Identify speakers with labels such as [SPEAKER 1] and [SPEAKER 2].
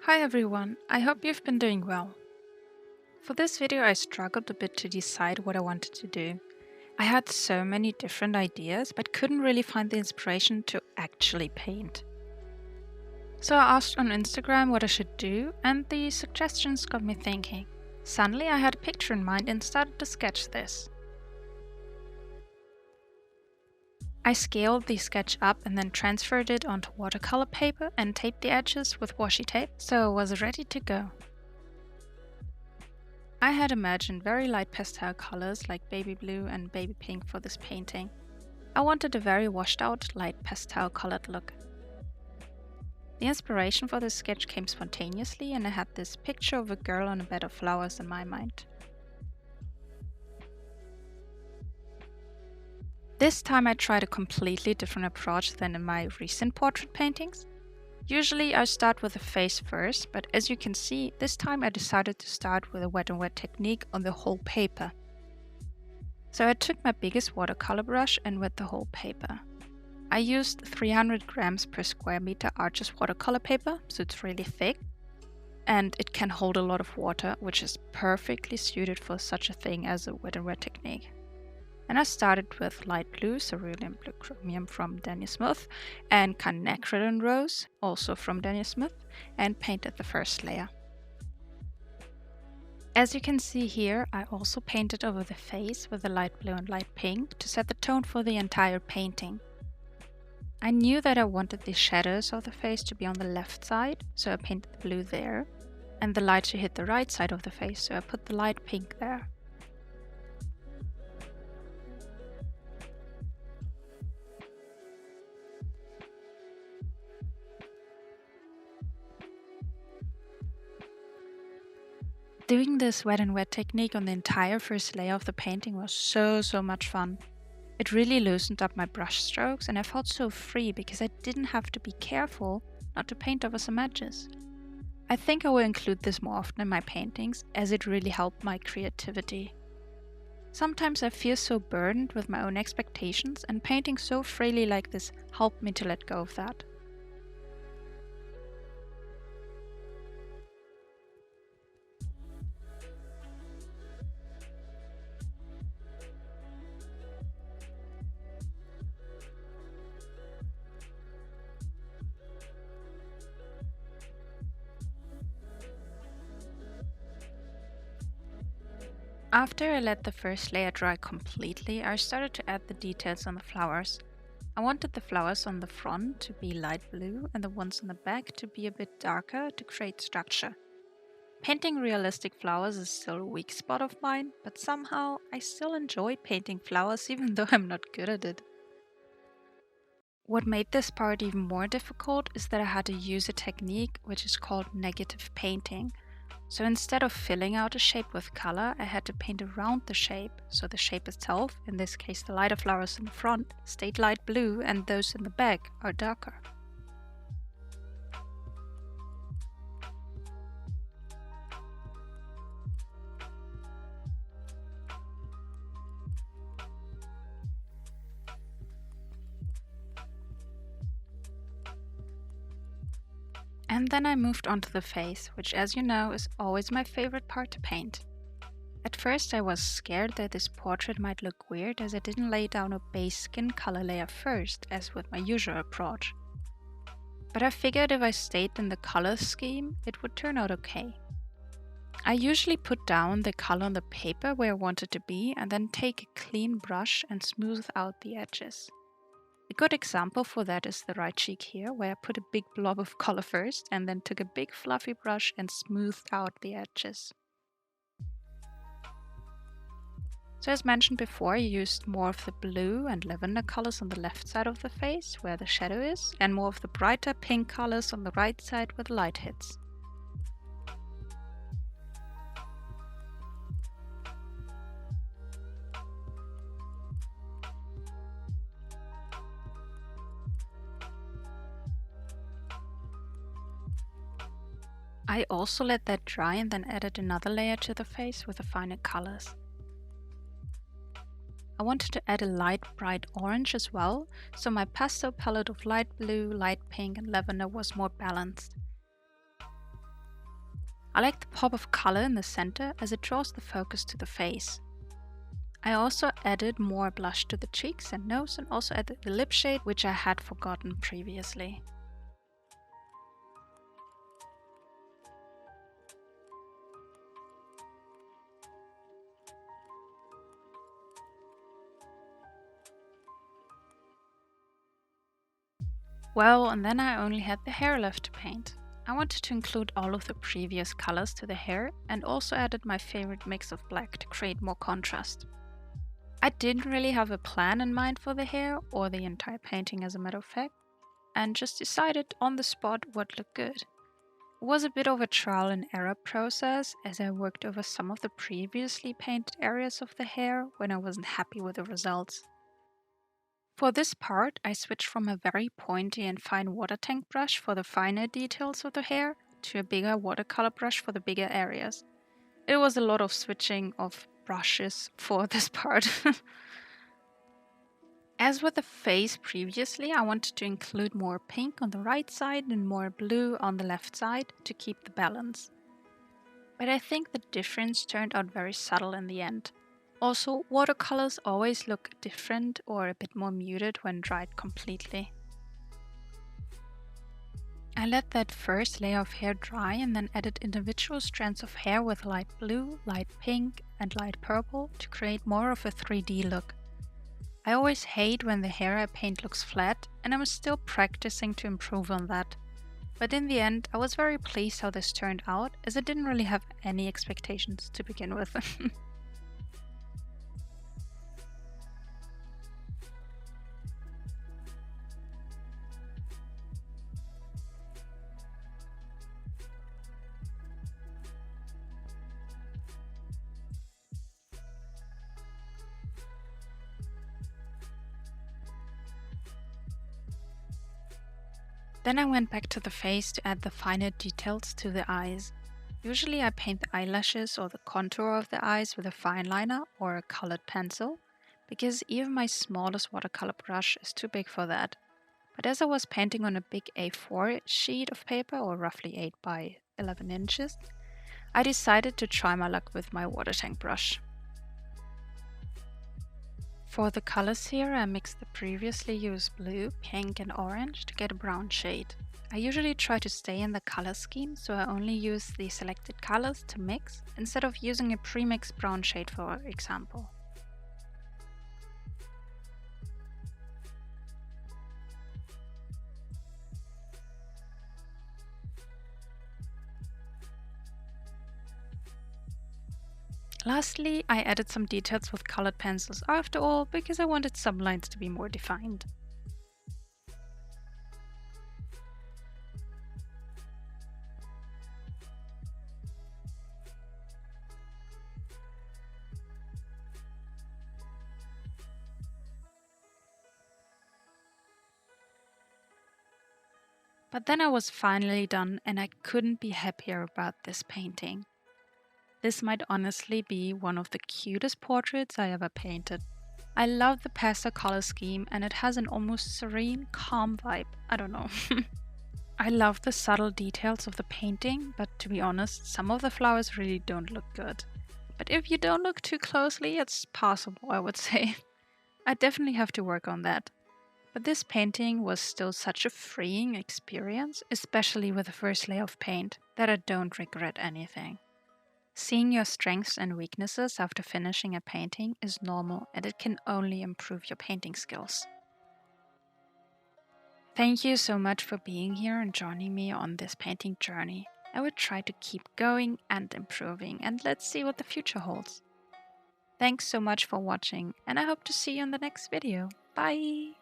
[SPEAKER 1] Hi everyone, I hope you've been doing well. For this video I struggled a bit to decide what I wanted to do. I had so many different ideas but couldn't really find the inspiration to actually paint. So I asked on Instagram what I should do and the suggestions got me thinking. Suddenly I had a picture in mind and started to sketch this. I scaled the sketch up and then transferred it onto watercolor paper and taped the edges with washi tape, so I was ready to go. I had imagined very light pastel colors like baby blue and baby pink for this painting. I wanted a very washed out, light pastel colored look. The inspiration for this sketch came spontaneously and I had this picture of a girl on a bed of flowers in my mind. This time I tried a completely different approach than in my recent portrait paintings. Usually I start with the face first, but as you can see, this time I decided to start with a wet and wet technique on the whole paper. So I took my biggest watercolor brush and wet the whole paper. I used 300 grams per square meter Arches watercolor paper, so it's really thick, and it can hold a lot of water, which is perfectly suited for such a thing as a wet and wet technique. And I started with light blue, cerulean blue chromium from Daniel Smith, and Carnacridon rose, also from Daniel Smith, and painted the first layer. As you can see here, I also painted over the face with the light blue and light pink to set the tone for the entire painting. I knew that I wanted the shadows of the face to be on the left side, so I painted the blue there, and the light to hit the right side of the face, so I put the light pink there. Doing this wet and wet technique on the entire first layer of the painting was so much fun. It really loosened up my brush strokes and I felt so free because I didn't have to be careful not to paint over some edges. I think I will include this more often in my paintings as it really helped my creativity. Sometimes I feel so burdened with my own expectations and painting so freely like this helped me to let go of that. After I let the first layer dry completely, I started to add the details on the flowers. I wanted the flowers on the front to be light blue and the ones on the back to be a bit darker to create structure. Painting realistic flowers is still a weak spot of mine, but somehow I still enjoy painting flowers even though I'm not good at it. What made this part even more difficult is that I had to use a technique which is called negative painting. So instead of filling out a shape with color, I had to paint around the shape, so the shape itself, in this case the lighter flowers in the front, stayed light blue and those in the back are darker. And then I moved on to the face, which as you know is always my favorite part to paint. At first I was scared that this portrait might look weird as I didn't lay down a base skin color layer first, as with my usual approach. But I figured if I stayed in the color scheme, it would turn out okay. I usually put down the color on the paper where I want it to be and then take a clean brush and smooth out the edges. A good example for that is the right cheek here, where I put a big blob of color first and then took a big fluffy brush and smoothed out the edges. So as mentioned before, I used more of the blue and lavender colors on the left side of the face, where the shadow is, and more of the brighter pink colors on the right side where the light hits. I also let that dry and then added another layer to the face with the finer colors. I wanted to add a light bright orange as well, so my pastel palette of light blue, light pink and lavender was more balanced. I like the pop of color in the center as it draws the focus to the face. I also added more blush to the cheeks and nose and also added the lip shade, which I had forgotten previously. Well, and then I only had the hair left to paint. I wanted to include all of the previous colors to the hair and also added my favorite mix of black to create more contrast. I didn't really have a plan in mind for the hair or the entire painting as a matter of fact, and just decided on the spot what looked good. It was a bit of a trial and error process as I worked over some of the previously painted areas of the hair when I wasn't happy with the results. For this part, I switched from a very pointy and fine water tank brush for the finer details of the hair to a bigger watercolor brush for the bigger areas. It was a lot of switching of brushes for this part. As with the face previously, I wanted to include more pink on the right side and more blue on the left side to keep the balance. But I think the difference turned out very subtle in the end. Also, watercolors always look different or a bit more muted when dried completely. I let that first layer of hair dry and then added individual strands of hair with light blue, light pink and light purple to create more of a 3D look. I always hate when the hair I paint looks flat, and I'm still practicing to improve on that. But in the end, I was very pleased how this turned out, as I didn't really have any expectations to begin with. Then I went back to the face to add the finer details to the eyes. Usually I paint the eyelashes or the contour of the eyes with a fine liner or a colored pencil, because even my smallest watercolor brush is too big for that. But as I was painting on a big A4 sheet of paper, or roughly 8 by 11 inches, I decided to try my luck with my water tank brush. For the colors here, I mixed the previously used blue, pink and orange to get a brown shade. I usually try to stay in the color scheme, so I only use the selected colors to mix, instead of using a pre-mixed brown shade for example. Lastly, I added some details with colored pencils after all, because I wanted some lines to be more defined. But then I was finally done and I couldn't be happier about this painting. This might honestly be one of the cutest portraits I ever painted. I love the pastel color scheme and it has an almost serene, calm vibe. I don't know. I love the subtle details of the painting, but to be honest, some of the flowers really don't look good. But if you don't look too closely, it's passable, I would say. I definitely have to work on that. But this painting was still such a freeing experience, especially with the first layer of paint, that I don't regret anything. Seeing your strengths and weaknesses after finishing a painting is normal and it can only improve your painting skills. Thank you so much for being here and joining me on this painting journey. I will try to keep going and improving, and let's see what the future holds. Thanks so much for watching, and I hope to see you in the next video. Bye!